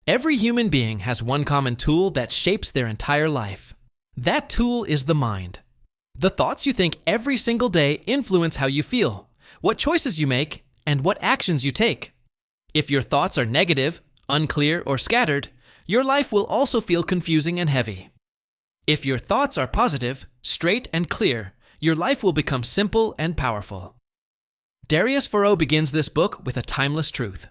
Every human being has one common tool that shapes their entire life. That tool is the mind. The thoughts you think every single day influence how you feel, what choices you make, and what actions you take. If your thoughts are negative, unclear, or scattered, your life will also feel confusing and heavy. If your thoughts are positive, straight, and clear, your life will become simple and powerful. Darius Foroux begins this book with a timeless truth.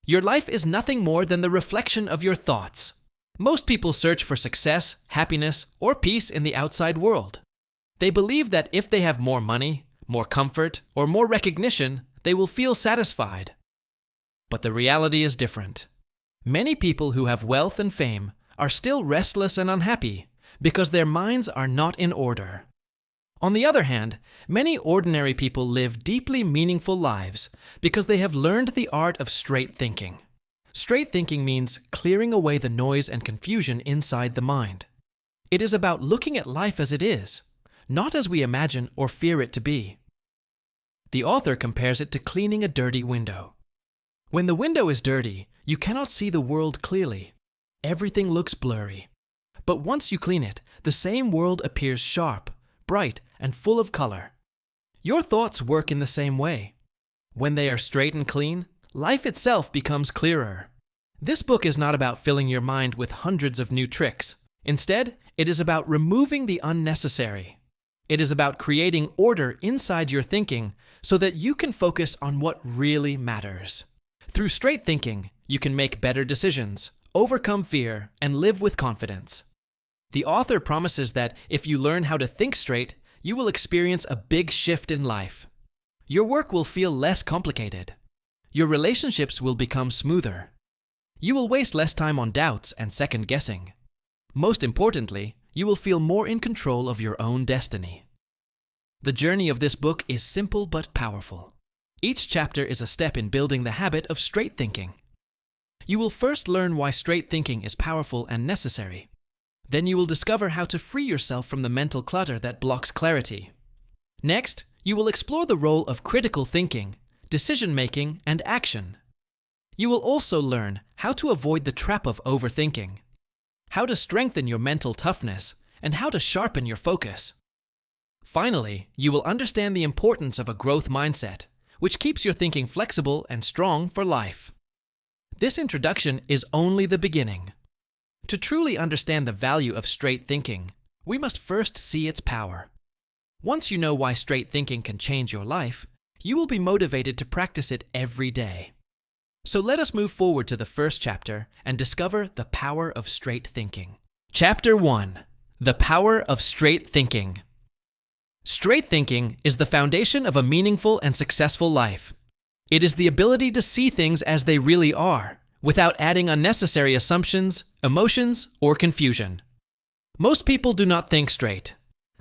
Your life is nothing more than the reflection of your thoughts. Most people search for success, happiness, or peace in the outside world. They believe that if they have more money, more comfort, or more recognition, they will feel satisfied. But the reality is different. Many people who have wealth and fame are still restless and unhappy because their minds are not in order. On the other hand, many ordinary people live deeply meaningful lives because they have learned the art of straight thinking. Straight thinking means clearing away the noise and confusion inside the mind. It is about looking at life as it is, not as we imagine or fear it to be. The author compares it to cleaning a dirty window. When the window is dirty, you cannot see the world clearly. Everything looks blurry. But once you clean it, the same world appears sharp, bright, and full of color. Your thoughts work in the same way. When they are straight and clean, life itself becomes clearer. This book is not about filling your mind with hundreds of new tricks. Instead, it is about removing the unnecessary. It is about creating order inside your thinking so that you can focus on what really matters. Through straight thinking, you can make better decisions, overcome fear, and live with confidence. The author promises that if you learn how to think straight, you will experience a big shift in life. Your work will feel less complicated. Your relationships will become smoother. You will waste less time on doubts and second guessing. Most importantly, you will feel more in control of your own destiny. The journey of this book is simple but powerful. Each chapter is a step in building the habit of straight thinking. You will first learn why straight thinking is powerful and necessary. Then you will discover how to free yourself from the mental clutter that blocks clarity. Next, you will explore the role of critical thinking, decision-making, and action. You will also learn how to avoid the trap of overthinking, how to strengthen your mental toughness, and how to sharpen your focus. Finally, you will understand the importance of a growth mindset, which keeps your thinking flexible and strong for life. This introduction is only the beginning. To truly understand the value of straight thinking, we must first see its power. Once you know why straight thinking can change your life, you will be motivated to practice it every day. So let us move forward to the first chapter and discover the power of straight thinking. Chapter 1. The Power of Straight Thinking. Straight thinking is the foundation of a meaningful and successful life. It is the ability to see things as they really are, without adding unnecessary assumptions, emotions, or confusion. Most people do not think straight.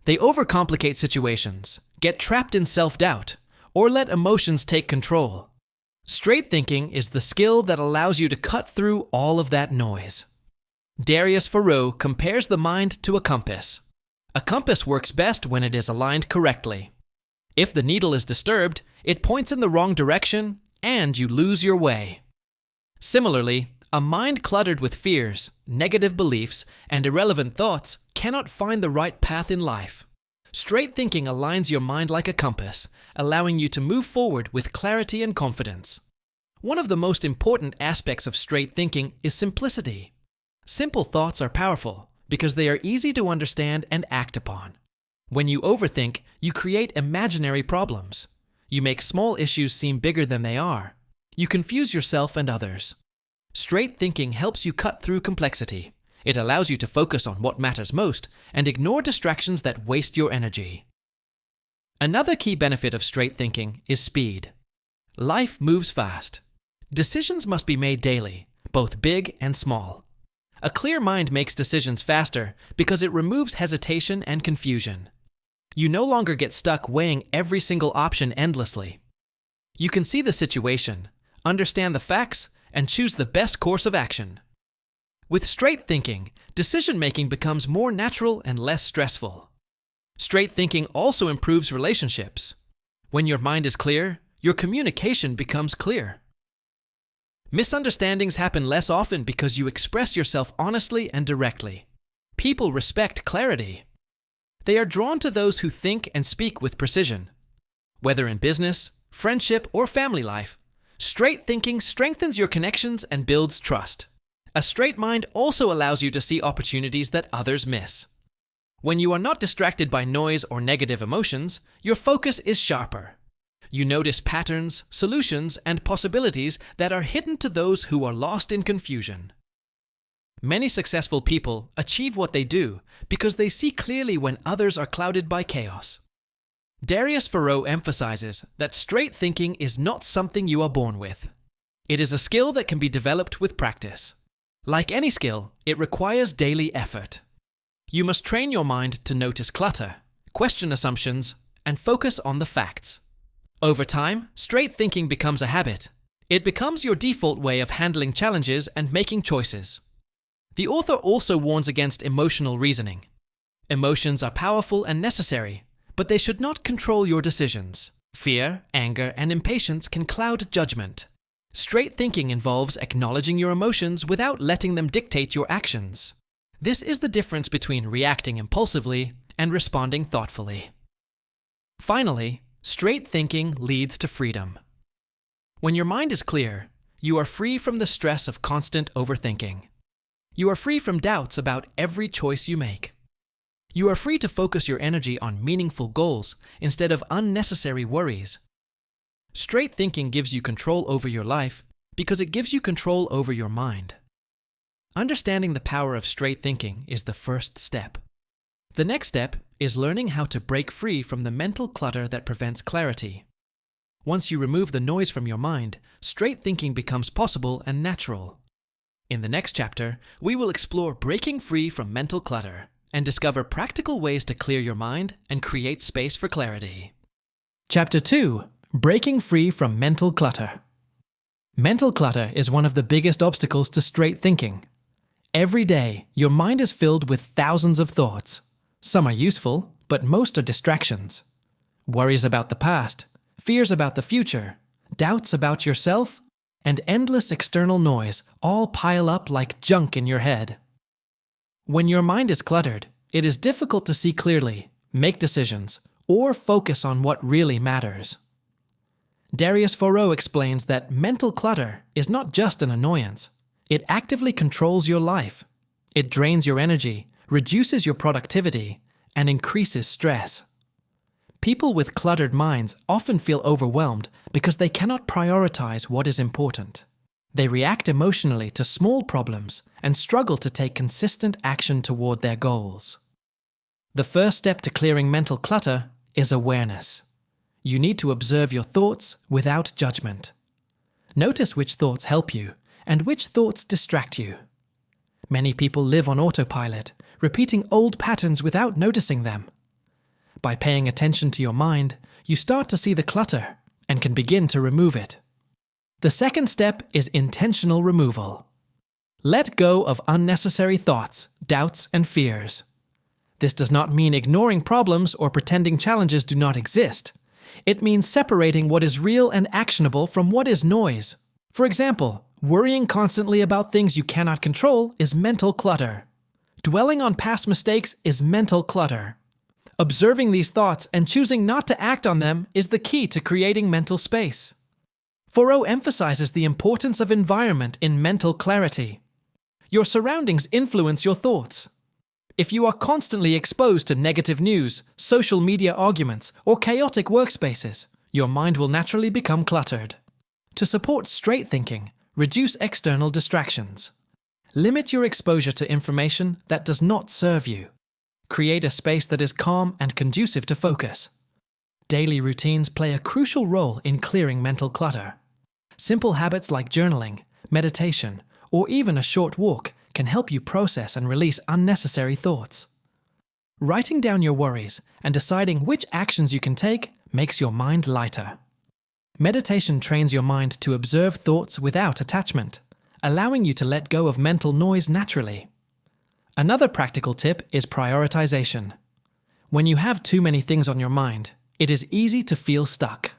They overcomplicate situations, get trapped in self-doubt, or let emotions take control. Straight thinking is the skill that allows you to cut through all of that noise. Darius Foroux compares the mind to a compass. A compass works best when it is aligned correctly. If the needle is disturbed, it points in the wrong direction, and you lose your way. Similarly, a mind cluttered with fears, negative beliefs, and irrelevant thoughts cannot find the right path in life. Straight thinking aligns your mind like a compass, allowing you to move forward with clarity and confidence. One of the most important aspects of straight thinking is simplicity. Simple thoughts are powerful because they are easy to understand and act upon. When you overthink, you create imaginary problems. You make small issues seem bigger than they are. You confuse yourself and others. Straight thinking helps you cut through complexity. It allows you to focus on what matters most and ignore distractions that waste your energy. Another key benefit of straight thinking is speed. Life moves fast. Decisions must be made daily, both big and small. A clear mind makes decisions faster because it removes hesitation and confusion. You no longer get stuck weighing every single option endlessly. You can see the situation, understand the facts, and choose the best course of action. With straight thinking, decision-making becomes more natural and less stressful. Straight thinking also improves relationships. When your mind is clear, your communication becomes clear. Misunderstandings happen less often because you express yourself honestly and directly. People respect clarity. They are drawn to those who think and speak with precision. Whether in business, friendship, or family life, straight thinking strengthens your connections and builds trust. A straight mind also allows you to see opportunities that others miss. When you are not distracted by noise or negative emotions, your focus is sharper. You notice patterns, solutions, and possibilities that are hidden to those who are lost in confusion. Many successful people achieve what they do because they see clearly when others are clouded by chaos. Darius Foroux emphasizes that straight thinking is not something you are born with. It is a skill that can be developed with practice. Like any skill, it requires daily effort. You must train your mind to notice clutter, question assumptions, and focus on the facts. Over time, straight thinking becomes a habit. It becomes your default way of handling challenges and making choices. The author also warns against emotional reasoning. Emotions are powerful and necessary, but they should not control your decisions. Fear, anger, and impatience can cloud judgment. Straight thinking involves acknowledging your emotions without letting them dictate your actions. This is the difference between reacting impulsively and responding thoughtfully. Finally, straight thinking leads to freedom. When your mind is clear, you are free from the stress of constant overthinking. You are free from doubts about every choice you make. You are free to focus your energy on meaningful goals instead of unnecessary worries. Straight thinking gives you control over your life because it gives you control over your mind. Understanding the power of straight thinking is the first step. The next step is learning how to break free from the mental clutter that prevents clarity. Once you remove the noise from your mind, straight thinking becomes possible and natural. In the next chapter, we will explore breaking free from mental clutter and discover practical ways to clear your mind and create space for clarity. Chapter 2: Breaking free from mental clutter. Mental clutter is one of the biggest obstacles to straight thinking. Every day, your mind is filled with thousands of thoughts. Some are useful, but most are distractions. Worries about the past, fears about the future, doubts about yourself, and endless external noise all pile up like junk in your head. When your mind is cluttered, it is difficult to see clearly, make decisions, or focus on what really matters. Darius Foroux explains that mental clutter is not just an annoyance. It actively controls your life. It drains your energy, reduces your productivity, and increases stress. People with cluttered minds often feel overwhelmed because they cannot prioritize what is important. They react emotionally to small problems and struggle to take consistent action toward their goals. The first step to clearing mental clutter is awareness. You need to observe your thoughts without judgment. Notice which thoughts help you and which thoughts distract you. Many people live on autopilot, repeating old patterns without noticing them. By paying attention to your mind, you start to see the clutter and can begin to remove it. The second step is intentional removal. Let go of unnecessary thoughts, doubts, and fears. This does not mean ignoring problems or pretending challenges do not exist. It means separating what is real and actionable from what is noise. For example, worrying constantly about things you cannot control is mental clutter. Dwelling on past mistakes is mental clutter. Observing these thoughts and choosing not to act on them is the key to creating mental space. Foroux emphasizes the importance of environment in mental clarity. Your surroundings influence your thoughts. If you are constantly exposed to negative news, social media arguments, or chaotic workspaces, your mind will naturally become cluttered. To support straight thinking, reduce external distractions. Limit your exposure to information that does not serve you. Create a space that is calm and conducive to focus. Daily routines play a crucial role in clearing mental clutter. Simple habits like journaling, meditation, or even a short walk can help you process and release unnecessary thoughts. Writing down your worries and deciding which actions you can take makes your mind lighter. Meditation trains your mind to observe thoughts without attachment, allowing you to let go of mental noise naturally. Another practical tip is prioritization. When you have too many things on your mind, it is easy to feel stuck.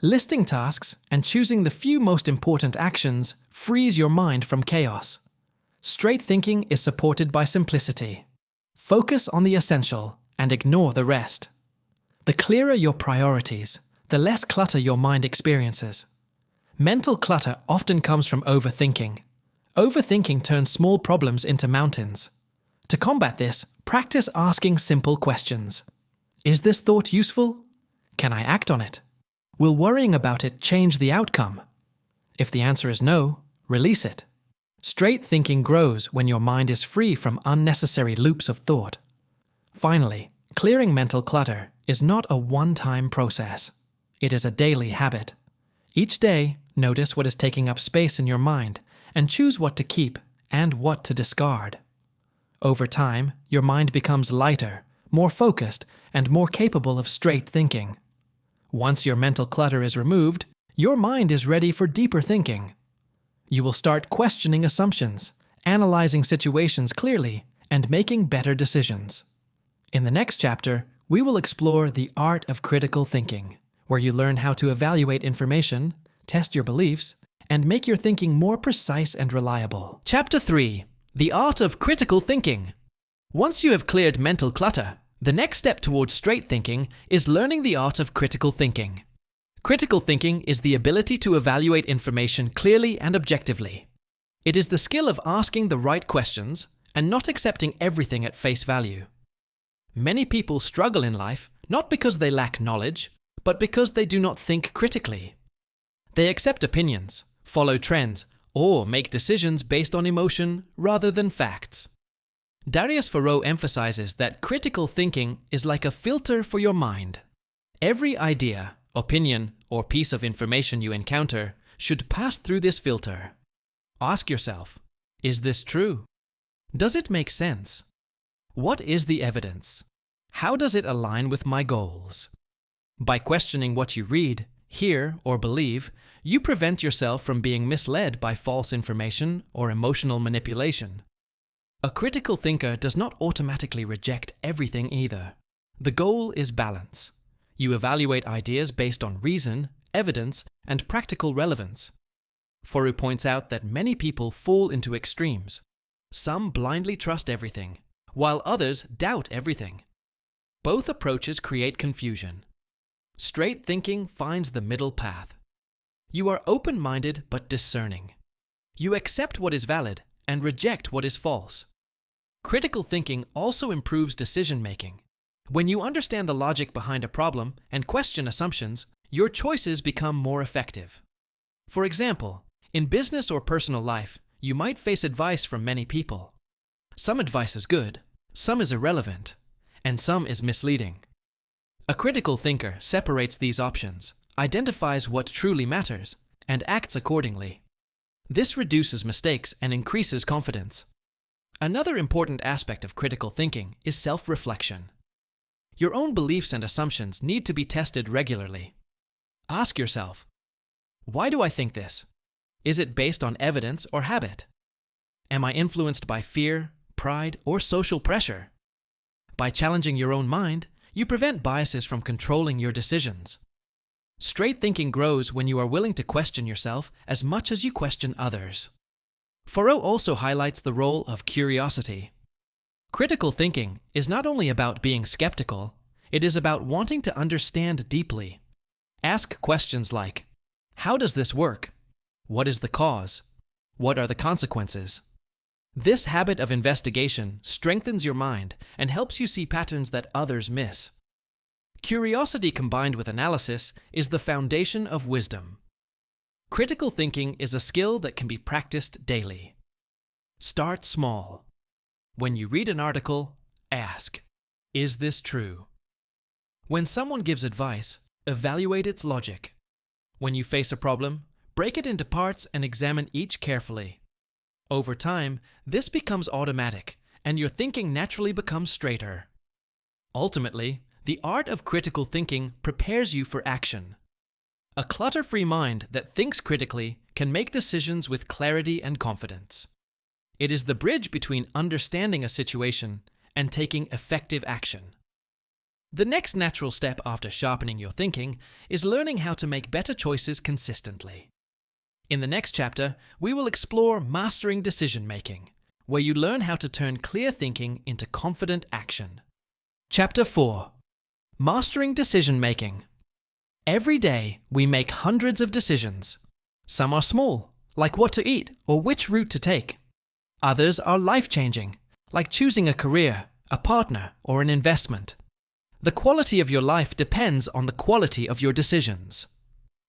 Listing tasks and choosing the few most important actions frees your mind from chaos. Straight thinking is supported by simplicity. Focus on the essential and ignore the rest. The clearer your priorities, the less clutter your mind experiences. Mental clutter often comes from overthinking. Overthinking turns small problems into mountains. To combat this, practice asking simple questions. Is this thought useful? Can I act on it? Will worrying about it change the outcome? If the answer is no, release it. Straight thinking grows when your mind is free from unnecessary loops of thought. Finally, clearing mental clutter is not a one-time process. It is a daily habit. Each day, notice what is taking up space in your mind and choose what to keep and what to discard. Over time, your mind becomes lighter, more focused, and more capable of straight thinking. Once your mental clutter is removed, your mind is ready for deeper thinking. You will start questioning assumptions, analyzing situations clearly, and making better decisions. In the next chapter, we will explore the art of critical thinking, where you learn how to evaluate information, test your beliefs, and make your thinking more precise and reliable. Chapter 3. The Art of Critical Thinking. Once you have cleared mental clutter, the next step towards straight thinking is learning the art of critical thinking. Critical thinking is the ability to evaluate information clearly and objectively. It is the skill of asking the right questions and not accepting everything at face value. Many people struggle in life not because they lack knowledge, but because they do not think critically. They accept opinions, follow trends, or make decisions based on emotion rather than facts. Darius Foroux emphasizes that critical thinking is like a filter for your mind. Every idea, opinion, or piece of information you encounter should pass through this filter. Ask yourself, is this true? Does it make sense? What is the evidence? How does it align with my goals? By questioning what you read, hear, or believe, you prevent yourself from being misled by false information or emotional manipulation. A critical thinker does not automatically reject everything either. The goal is balance. You evaluate ideas based on reason, evidence, and practical relevance. Foroux points out that many people fall into extremes. Some blindly trust everything, while others doubt everything. Both approaches create confusion. Straight thinking finds the middle path. You are open-minded but discerning. You accept what is valid and reject what is false. Critical thinking also improves decision-making. When you understand the logic behind a problem and question assumptions, your choices become more effective. For example, in business or personal life, you might face advice from many people. Some advice is good, some is irrelevant, and some is misleading. A critical thinker separates these options, identifies what truly matters, and acts accordingly. This reduces mistakes and increases confidence. Another important aspect of critical thinking is self-reflection. Your own beliefs and assumptions need to be tested regularly. Ask yourself, why do I think this? Is it based on evidence or habit? Am I influenced by fear, pride, or social pressure? By challenging your own mind, you prevent biases from controlling your decisions. Straight thinking grows when you are willing to question yourself as much as you question others. Foroux also highlights the role of curiosity. Critical thinking is not only about being skeptical, it is about wanting to understand deeply. Ask questions like, how does this work? What is the cause? What are the consequences? This habit of investigation strengthens your mind and helps you see patterns that others miss. Curiosity combined with analysis is the foundation of wisdom. Critical thinking is a skill that can be practiced daily. Start small. When you read an article, ask, is this true? When someone gives advice, evaluate its logic. When you face a problem, break it into parts and examine each carefully. Over time, this becomes automatic, and your thinking naturally becomes straighter. Ultimately, the art of critical thinking prepares you for action. A clutter-free mind that thinks critically can make decisions with clarity and confidence. It is the bridge between understanding a situation and taking effective action. The next natural step after sharpening your thinking is learning how to make better choices consistently. In the next chapter, we will explore mastering decision-making, where you learn how to turn clear thinking into confident action. Chapter 4. Mastering decision-making. Every day, we make hundreds of decisions. Some are small, like what to eat or which route to take. Others are life-changing, like choosing a career, a partner, or an investment. The quality of your life depends on the quality of your decisions.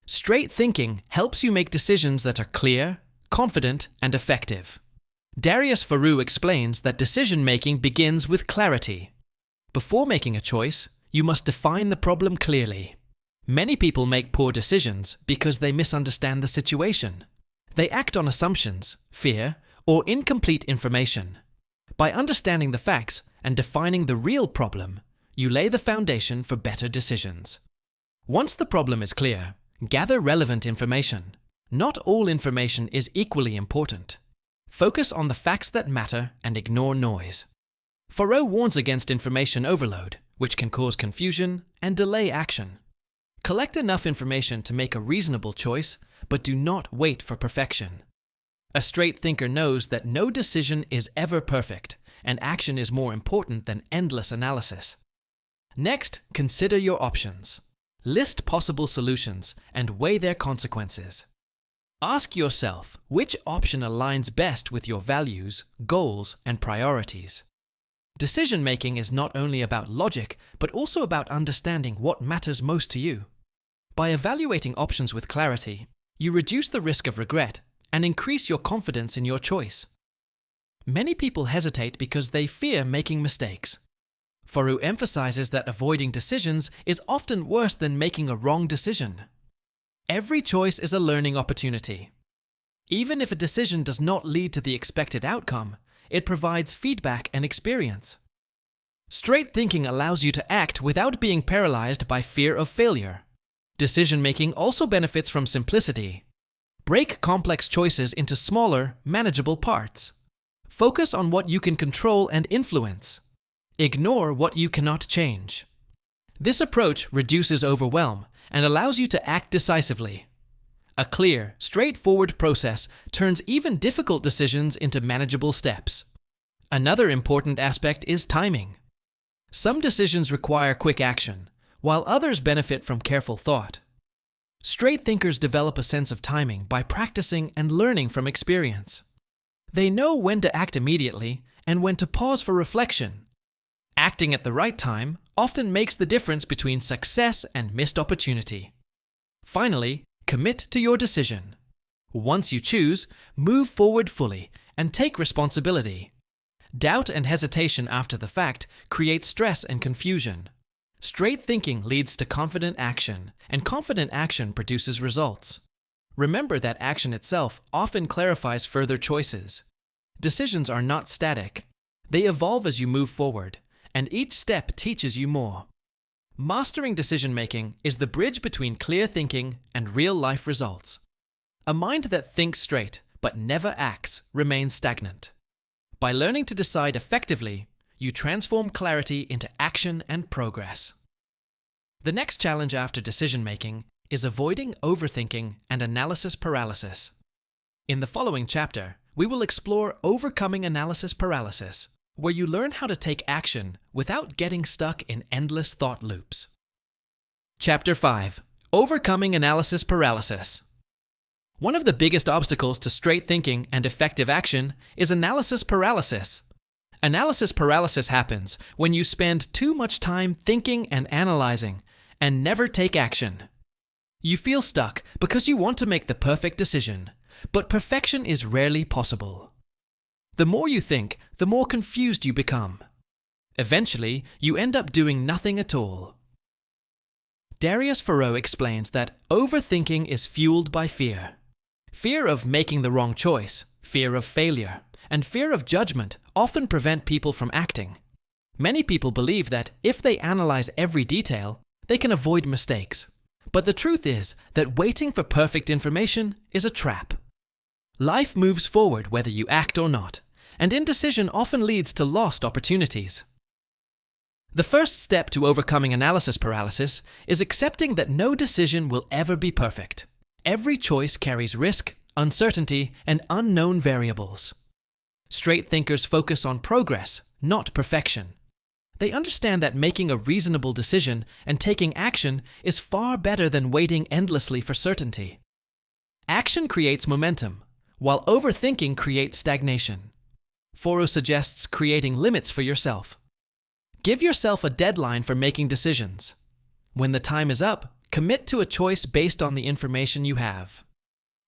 Straight thinking helps you make decisions that are clear, confident, and effective. Darius Foroux explains that decision-making begins with clarity. Before making a choice, you must define the problem clearly. Many people make poor decisions because they misunderstand the situation. They act on assumptions, fear, or incomplete information. By understanding the facts and defining the real problem, you lay the foundation for better decisions. Once the problem is clear, gather relevant information. Not all information is equally important. Focus on the facts that matter and ignore noise. Foroux warns against information overload, which can cause confusion and delay action. Collect enough information to make a reasonable choice, but do not wait for perfection. A straight thinker knows that no decision is ever perfect, and action is more important than endless analysis. Next, consider your options. List possible solutions and weigh their consequences. Ask yourself which option aligns best with your values, goals, and priorities. Decision-making is not only about logic, but also about understanding what matters most to you. By evaluating options with clarity, you reduce the risk of regret and increase your confidence in your choice. Many people hesitate because they fear making mistakes. Foroux emphasizes that avoiding decisions is often worse than making a wrong decision. Every choice is a learning opportunity. Even if a decision does not lead to the expected outcome, it provides feedback and experience. Straight thinking allows you to act without being paralyzed by fear of failure. Decision-making also benefits from simplicity. Break complex choices into smaller, manageable parts. Focus on what you can control and influence. Ignore what you cannot change. This approach reduces overwhelm and allows you to act decisively. A clear, straightforward process turns even difficult decisions into manageable steps. Another important aspect is timing. Some decisions require quick action, while others benefit from careful thought. Straight thinkers develop a sense of timing by practicing and learning from experience. They know when to act immediately and when to pause for reflection. Acting at the right time often makes the difference between success and missed opportunity. Finally, commit to your decision. Once you choose, move forward fully and take responsibility. Doubt and hesitation after the fact create stress and confusion. Straight thinking leads to confident action, and confident action produces results. Remember that action itself often clarifies further choices. Decisions are not static. They evolve as you move forward, and each step teaches you more. Mastering decision-making is the bridge between clear thinking and real-life results. A mind that thinks straight but never acts remains stagnant. By learning to decide effectively, you transform clarity into action and progress. The next challenge after decision-making is avoiding overthinking and analysis paralysis. In the following chapter, we will explore overcoming analysis paralysis, where you learn how to take action without getting stuck in endless thought loops. Chapter 5. Overcoming analysis paralysis. One of the biggest obstacles to straight thinking and effective action is analysis paralysis. Analysis paralysis happens when you spend too much time thinking and analyzing and never take action. You feel stuck because you want to make the perfect decision, but perfection is rarely possible. The more you think, the more confused you become. Eventually, you end up doing nothing at all. Darius Foroux explains that overthinking is fueled by fear. Fear of making the wrong choice, fear of failure, and fear of judgment often prevent people from acting. Many people believe that if they analyze every detail, they can avoid mistakes. But the truth is that waiting for perfect information is a trap. Life moves forward whether you act or not, and indecision often leads to lost opportunities. The first step to overcoming analysis paralysis is accepting that no decision will ever be perfect. Every choice carries risk, uncertainty, and unknown variables. Straight thinkers focus on progress, not perfection. They understand that making a reasonable decision and taking action is far better than waiting endlessly for certainty. Action creates momentum, while overthinking creates stagnation. Foroux suggests creating limits for yourself. Give yourself a deadline for making decisions. When the time is up, commit to a choice based on the information you have.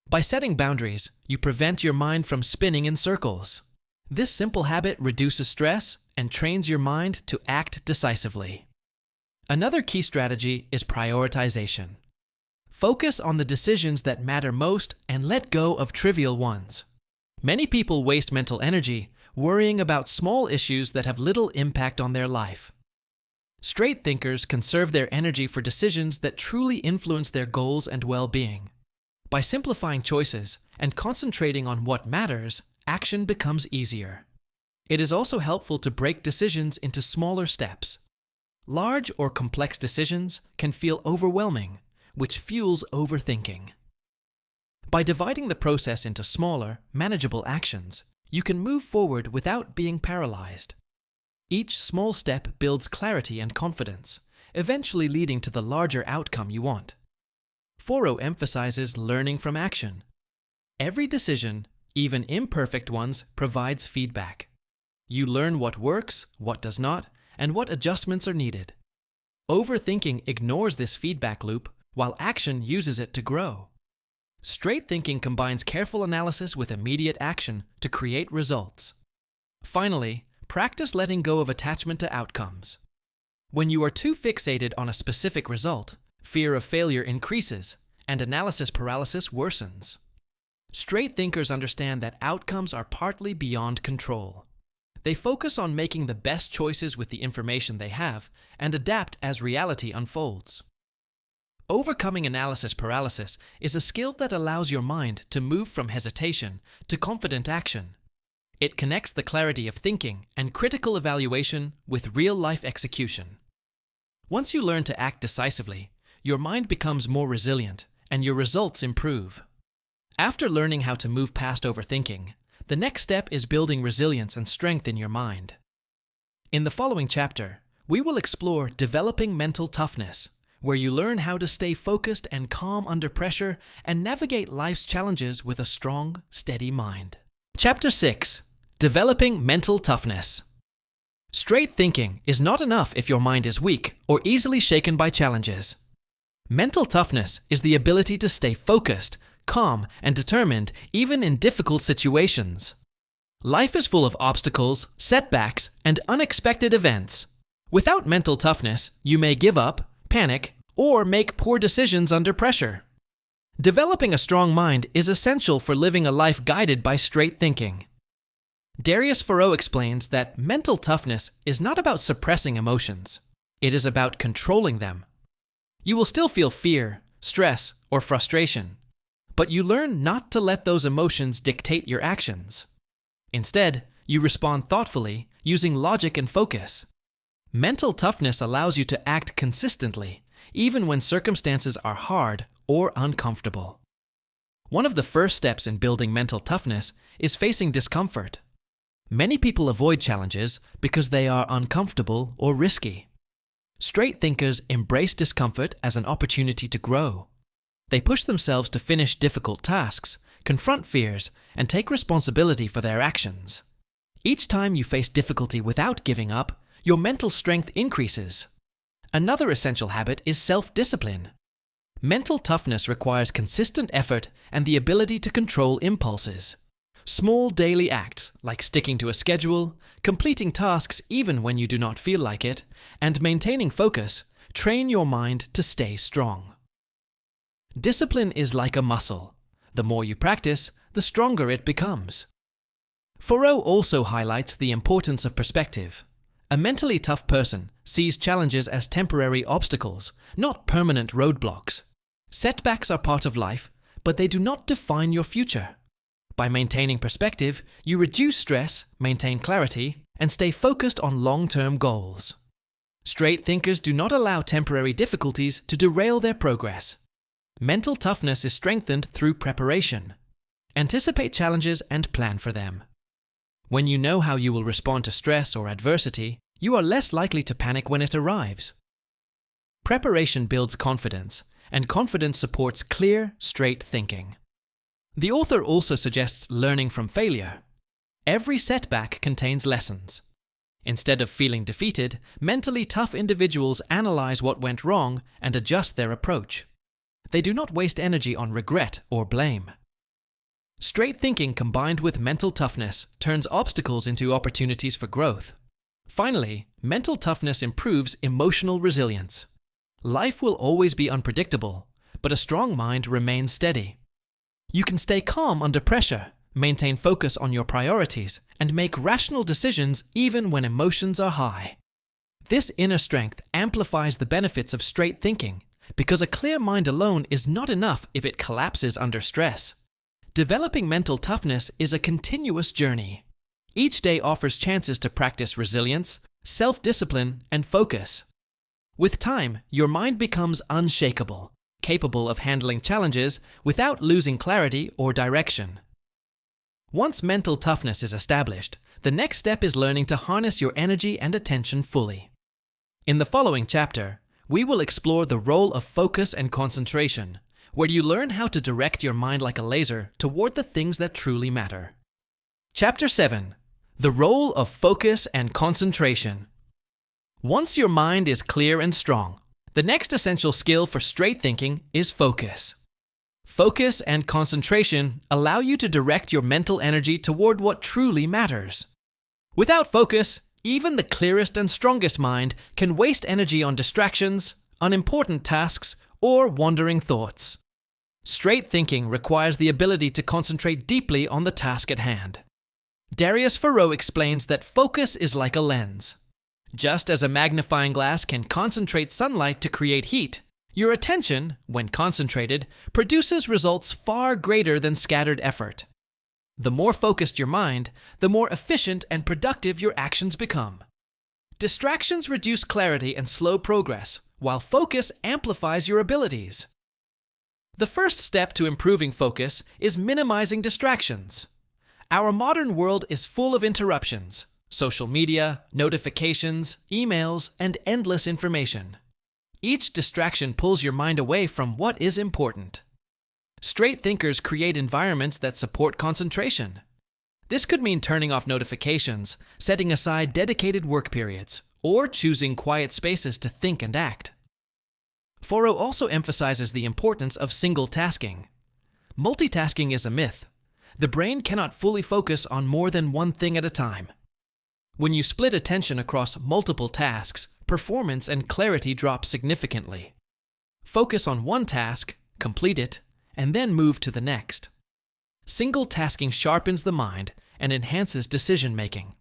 By setting boundaries, you prevent your mind from spinning in circles. This simple habit reduces stress and trains your mind to act decisively. Another key strategy is prioritization. Focus on the decisions that matter most and let go of trivial ones. Many people waste mental energy worrying about small issues that have little impact on their life. Straight thinkers conserve their energy for decisions that truly influence their goals and well-being. By simplifying choices and concentrating on what matters, action becomes easier. It is also helpful to break decisions into smaller steps. Large or complex decisions can feel overwhelming, which fuels overthinking. By dividing the process into smaller, manageable actions, you can move forward without being paralyzed. Each small step builds clarity and confidence, eventually leading to the larger outcome you want. Foroux emphasizes learning from action. Every decision, even imperfect ones, provides feedback. You learn what works, what does not, and what adjustments are needed. Overthinking ignores this feedback loop, while action uses it to grow. Straight thinking combines careful analysis with immediate action to create results. Finally, practice letting go of attachment to outcomes. When you are too fixated on a specific result, fear of failure increases, and analysis paralysis worsens. Straight thinkers understand that outcomes are partly beyond control. They focus on making the best choices with the information they have and adapt as reality unfolds. Overcoming analysis paralysis is a skill that allows your mind to move from hesitation to confident action. It connects the clarity of thinking and critical evaluation with real-life execution. Once you learn to act decisively, your mind becomes more resilient and your results improve. After learning how to move past overthinking, the next step is building resilience and strength in your mind. In the following chapter, we will explore developing mental toughness, where you learn how to stay focused and calm under pressure and navigate life's challenges with a strong, steady mind. Chapter 6. Developing mental toughness. Straight thinking is not enough if your mind is weak or easily shaken by challenges. Mental toughness is the ability to stay focused, calm, and determined even in difficult situations. Life is full of obstacles, setbacks, and unexpected events. Without mental toughness, you may give up, panic, or make poor decisions under pressure. Developing a strong mind is essential for living a life guided by straight thinking. Darius Foroux explains that mental toughness is not about suppressing emotions. It is about controlling them. You will still feel fear, stress, or frustration, but you learn not to let those emotions dictate your actions. Instead, you respond thoughtfully, using logic and focus. Mental toughness allows you to act consistently, even when circumstances are hard or uncomfortable. One of the first steps in building mental toughness is facing discomfort. Many people avoid challenges because they are uncomfortable or risky. Straight thinkers embrace discomfort as an opportunity to grow. They push themselves to finish difficult tasks, confront fears, and take responsibility for their actions. Each time you face difficulty without giving up, your mental strength increases. Another essential habit is self-discipline. Mental toughness requires consistent effort and the ability to control impulses. Small daily acts like sticking to a schedule, completing tasks even when you do not feel like it, and maintaining focus train your mind to stay strong. Discipline is like a muscle. The more you practice, the stronger it becomes. Foroux also highlights the importance of perspective. A mentally tough person sees challenges as temporary obstacles, not permanent roadblocks. Setbacks are part of life, but they do not define your future. By maintaining perspective, you reduce stress, maintain clarity, and stay focused on long-term goals. Straight thinkers do not allow temporary difficulties to derail their progress. Mental toughness is strengthened through preparation. Anticipate challenges and plan for them. When you know how you will respond to stress or adversity, you are less likely to panic when it arrives. Preparation builds confidence, and confidence supports clear, straight thinking. The author also suggests learning from failure. Every setback contains lessons. Instead of feeling defeated, mentally tough individuals analyze what went wrong and adjust their approach. They do not waste energy on regret or blame. Straight thinking combined with mental toughness turns obstacles into opportunities for growth. Finally, mental toughness improves emotional resilience. Life will always be unpredictable, but a strong mind remains steady. You can stay calm under pressure, maintain focus on your priorities, and make rational decisions even when emotions are high. This inner strength amplifies the benefits of straight thinking, because a clear mind alone is not enough if it collapses under stress. Developing mental toughness is a continuous journey. Each day offers chances to practice resilience, self-discipline, and focus. With time, your mind becomes unshakable, capable of handling challenges without losing clarity or direction. Once mental toughness is established, the next step is learning to harness your energy and attention fully. In the following chapter, we will explore the role of focus and concentration, where you learn how to direct your mind like a laser toward the things that truly matter. Chapter 7. The role of focus and concentration. Once your mind is clear and strong, the next essential skill for straight thinking is focus. Focus and concentration allow you to direct your mental energy toward what truly matters. Without focus, even the clearest and strongest mind can waste energy on distractions, unimportant tasks, or wandering thoughts. Straight thinking requires the ability to concentrate deeply on the task at hand. Darius Foroux explains that focus is like a lens. Just as a magnifying glass can concentrate sunlight to create heat, your attention, when concentrated, produces results far greater than scattered effort. The more focused your mind, the more efficient and productive your actions become. Distractions reduce clarity and slow progress, while focus amplifies your abilities. The first step to improving focus is minimizing distractions. Our modern world is full of interruptions: social media, notifications, emails, and endless information. Each distraction pulls your mind away from what is important. Straight thinkers create environments that support concentration. This could mean turning off notifications, setting aside dedicated work periods, or choosing quiet spaces to think and act. Foroux also emphasizes the importance of single tasking. Multitasking is a myth. The brain cannot fully focus on more than one thing at a time. When you split attention across multiple tasks, performance and clarity drop significantly. Focus on one task, complete it, and then move to the next. Single tasking sharpens the mind and enhances decision-making.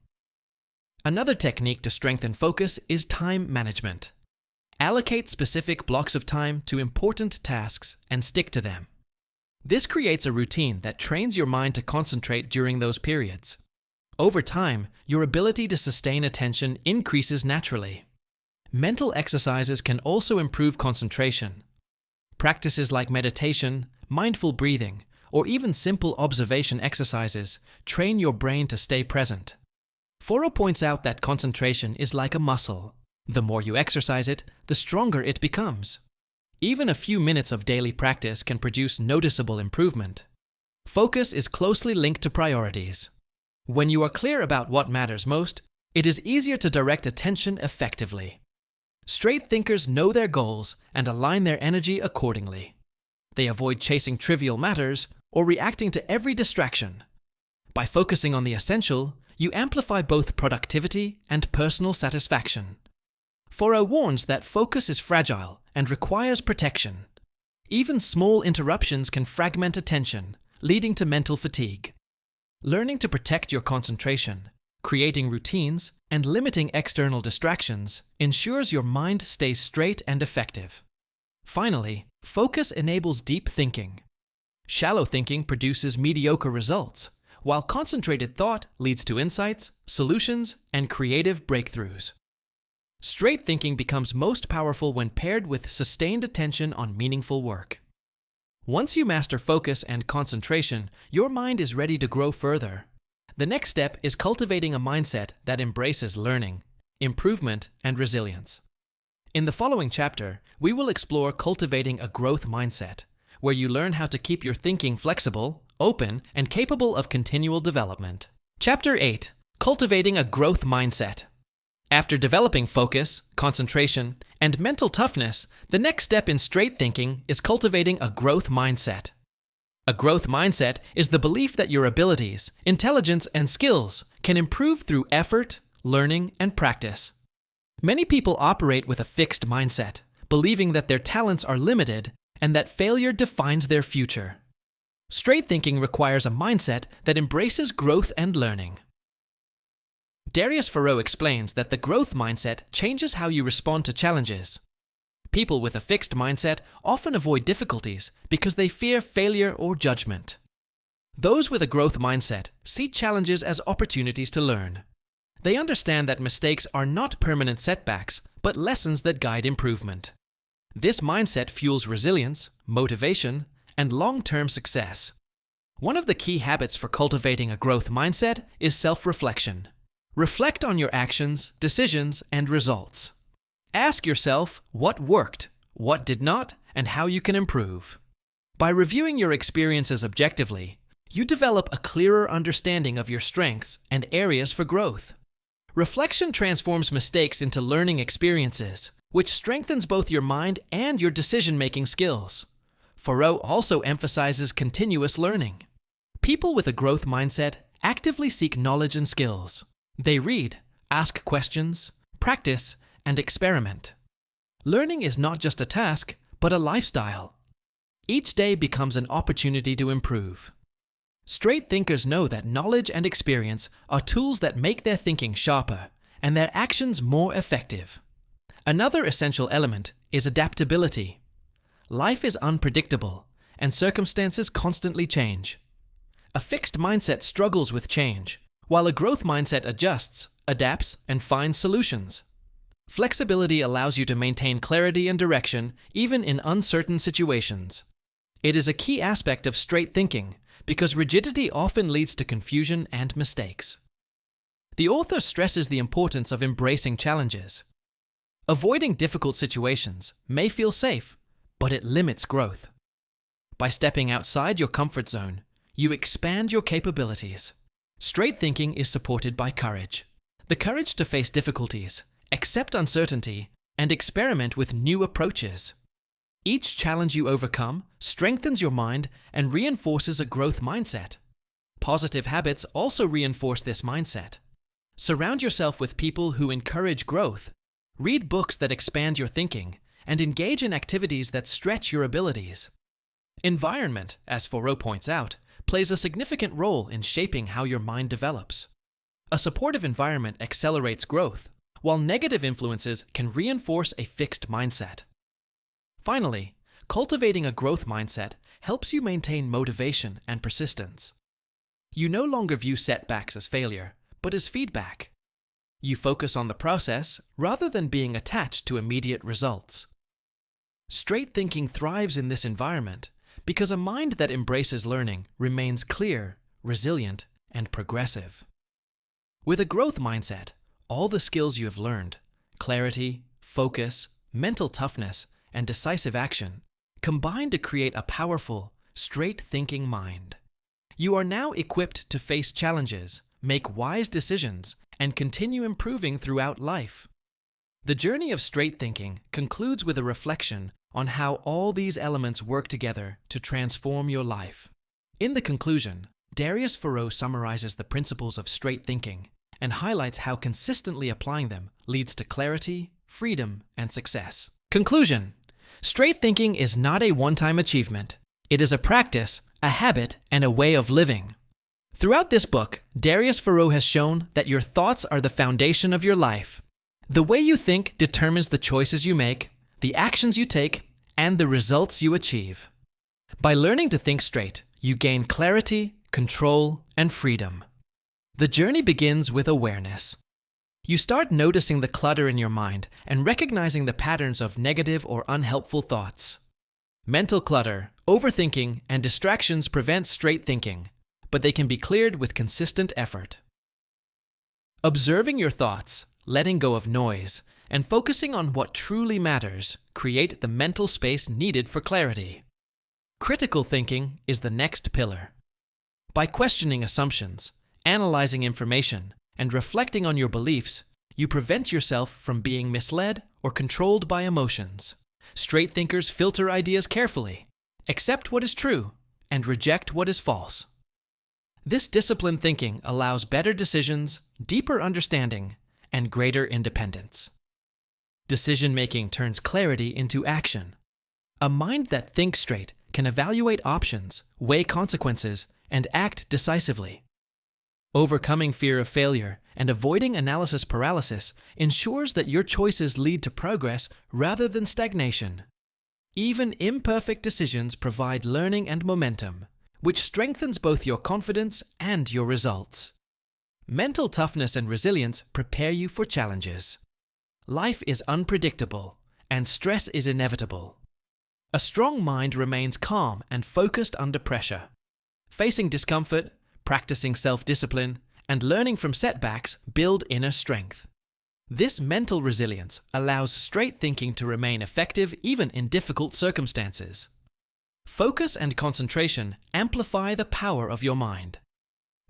Another technique to strengthen focus is time management. Allocate specific blocks of time to important tasks and stick to them. This creates a routine that trains your mind to concentrate during those periods. Over time, your ability to sustain attention increases naturally. Mental exercises can also improve concentration. Practices like meditation, mindful breathing, or even simple observation exercises train your brain to stay present. Foroux points out that concentration is like a muscle. The more you exercise it, the stronger it becomes. Even a few minutes of daily practice can produce noticeable improvement. Focus is closely linked to priorities. When you are clear about what matters most, it is easier to direct attention effectively. Straight thinkers know their goals and align their energy accordingly. They avoid chasing trivial matters or reacting to every distraction. By focusing on the essential, you amplify both productivity and personal satisfaction. Foroux warns that focus is fragile and requires protection. Even small interruptions can fragment attention, leading to mental fatigue. Learning to protect your concentration, creating routines, and limiting external distractions ensures your mind stays straight and effective. Finally, focus enables deep thinking. Shallow thinking produces mediocre results, while concentrated thought leads to insights, solutions, and creative breakthroughs. Straight thinking becomes most powerful when paired with sustained attention on meaningful work. Once you master focus and concentration, your mind is ready to grow further. The next step is cultivating a mindset that embraces learning, improvement, and resilience. In the following chapter, we will explore cultivating a growth mindset, where you learn how to keep your thinking flexible, open, and capable of continual development. Chapter 8: Cultivating a Growth Mindset. After developing focus, concentration, and mental toughness, the next step in straight thinking is cultivating a growth mindset. A growth mindset is the belief that your abilities, intelligence, and skills can improve through effort, learning, and practice. Many people operate with a fixed mindset, believing that their talents are limited and that failure defines their future. Straight thinking requires a mindset that embraces growth and learning. Darius Foroux explains that the growth mindset changes how you respond to challenges. People with a fixed mindset often avoid difficulties because they fear failure or judgment. Those with a growth mindset see challenges as opportunities to learn. They understand that mistakes are not permanent setbacks, but lessons that guide improvement. This mindset fuels resilience, motivation, and long-term success. One of the key habits for cultivating a growth mindset is self-reflection. Reflect on your actions, decisions, and results. Ask yourself what worked, what did not, and how you can improve. By reviewing your experiences objectively, you develop a clearer understanding of your strengths and areas for growth. Reflection transforms mistakes into learning experiences, which strengthens both your mind and your decision-making skills. Foroux also emphasizes continuous learning. People with a growth mindset actively seek knowledge and skills. They read, ask questions, practice, and experiment. Learning is not just a task, but a lifestyle. Each day becomes an opportunity to improve. Straight thinkers know that knowledge and experience are tools that make their thinking sharper and their actions more effective. Another essential element is adaptability. Life is unpredictable, and circumstances constantly change. A fixed mindset struggles with change, while a growth mindset adjusts, adapts, and finds solutions. Flexibility allows you to maintain clarity and direction even in uncertain situations. It is a key aspect of straight thinking because rigidity often leads to confusion and mistakes. The author stresses the importance of embracing challenges. Avoiding difficult situations may feel safe, but it limits growth. By stepping outside your comfort zone, you expand your capabilities. Straight thinking is supported by courage. The courage to face difficulties, accept uncertainty, and experiment with new approaches. Each challenge you overcome strengthens your mind and reinforces a growth mindset. Positive habits also reinforce this mindset. Surround yourself with people who encourage growth. Read books that expand your thinking, and engage in activities that stretch your abilities. Environment, as Foroux points out, plays a significant role in shaping how your mind develops. A supportive environment accelerates growth, while negative influences can reinforce a fixed mindset. Finally, cultivating a growth mindset helps you maintain motivation and persistence. You no longer view setbacks as failure, but as feedback. You focus on the process rather than being attached to immediate results. Straight thinking thrives in this environment because a mind that embraces learning remains clear, resilient, and progressive. With a growth mindset, all the skills you have learned, clarity, focus, mental toughness, and decisive action, combine to create a powerful, straight-thinking mind. You are now equipped to face challenges, make wise decisions, and continue improving throughout life. The journey of straight thinking concludes with a reflection on how all these elements work together to transform your life. In the conclusion, Darius Foroux summarizes the principles of straight thinking and highlights how consistently applying them leads to clarity, freedom, and success. Conclusion: straight thinking is not a one-time achievement. It is a practice, a habit, and a way of living. Throughout this book, Darius Foroux has shown that your thoughts are the foundation of your life. The way you think determines the choices you make, the actions you take, and the results you achieve. By learning to think straight, you gain clarity, control, and freedom. The journey begins with awareness. You start noticing the clutter in your mind and recognizing the patterns of negative or unhelpful thoughts. Mental clutter, overthinking, and distractions prevent straight thinking, but they can be cleared with consistent effort. Observing your thoughts, letting go of noise, and focusing on what truly matters create the mental space needed for clarity. Critical thinking is the next pillar. By questioning assumptions, analyzing information, and reflecting on your beliefs, you prevent yourself from being misled or controlled by emotions. Straight thinkers filter ideas carefully, accept what is true, and reject what is false. This disciplined thinking allows better decisions, deeper understanding, and greater independence. Decision-making turns clarity into action. A mind that thinks straight can evaluate options, weigh consequences, and act decisively. Overcoming fear of failure and avoiding analysis paralysis ensures that your choices lead to progress rather than stagnation. Even imperfect decisions provide learning and momentum, which strengthens both your confidence and your results. Mental toughness and resilience prepare you for challenges. Life is unpredictable, and stress is inevitable. A strong mind remains calm and focused under pressure. Facing discomfort, practicing self-discipline, and learning from setbacks build inner strength. This mental resilience allows straight thinking to remain effective even in difficult circumstances. Focus and concentration amplify the power of your mind.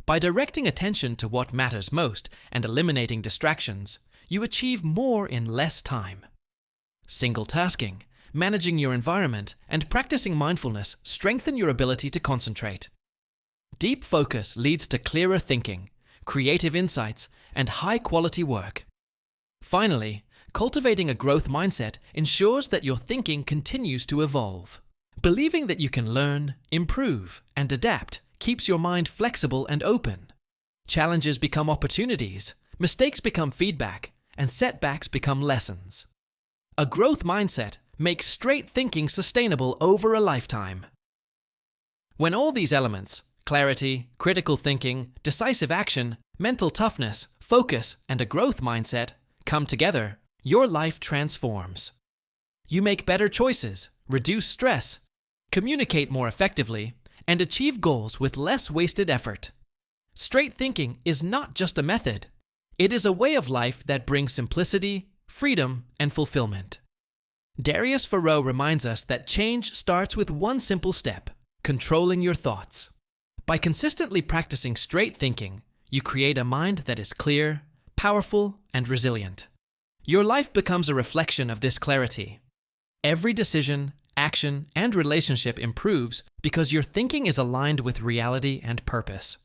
By directing attention to what matters most and eliminating distractions, you achieve more in less time. Single tasking, managing your environment, and practicing mindfulness strengthen your ability to concentrate. Deep focus leads to clearer thinking, creative insights, and high-quality work. Finally, cultivating a growth mindset ensures that your thinking continues to evolve. Believing that you can learn, improve, and adapt keeps your mind flexible and open. Challenges become opportunities, mistakes become feedback, and setbacks become lessons. A growth mindset makes straight thinking sustainable over a lifetime. When all these elements, clarity, critical thinking, decisive action, mental toughness, focus, and a growth mindset, come together, your life transforms. You make better choices, reduce stress, communicate more effectively, and achieve goals with less wasted effort. Straight thinking is not just a method. It is a way of life that brings simplicity, freedom, and fulfillment. Darius Foroux reminds us that change starts with one simple step: controlling your thoughts. By consistently practicing straight thinking, you create a mind that is clear, powerful, and resilient. Your life becomes a reflection of this clarity. Every decision, action, and relationship improves because your thinking is aligned with reality and purpose.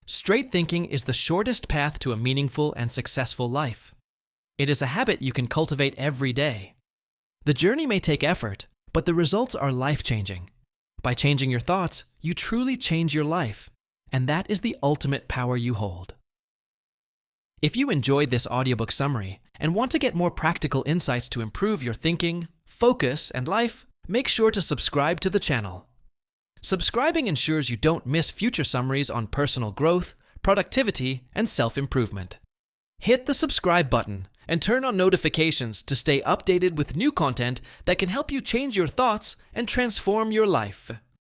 Straight thinking is the shortest path to a meaningful and successful life. It is a habit you can cultivate every day. The journey may take effort, but the results are life-changing. By changing your thoughts, you truly change your life, and that is the ultimate power you hold. If you enjoyed this audiobook summary and want to get more practical insights to improve your thinking, focus, and life, make sure to subscribe to the channel. Subscribing ensures you don't miss future summaries on personal growth, productivity, and self-improvement. Hit the subscribe button and turn on notifications to stay updated with new content that can help you change your thoughts and transform your life.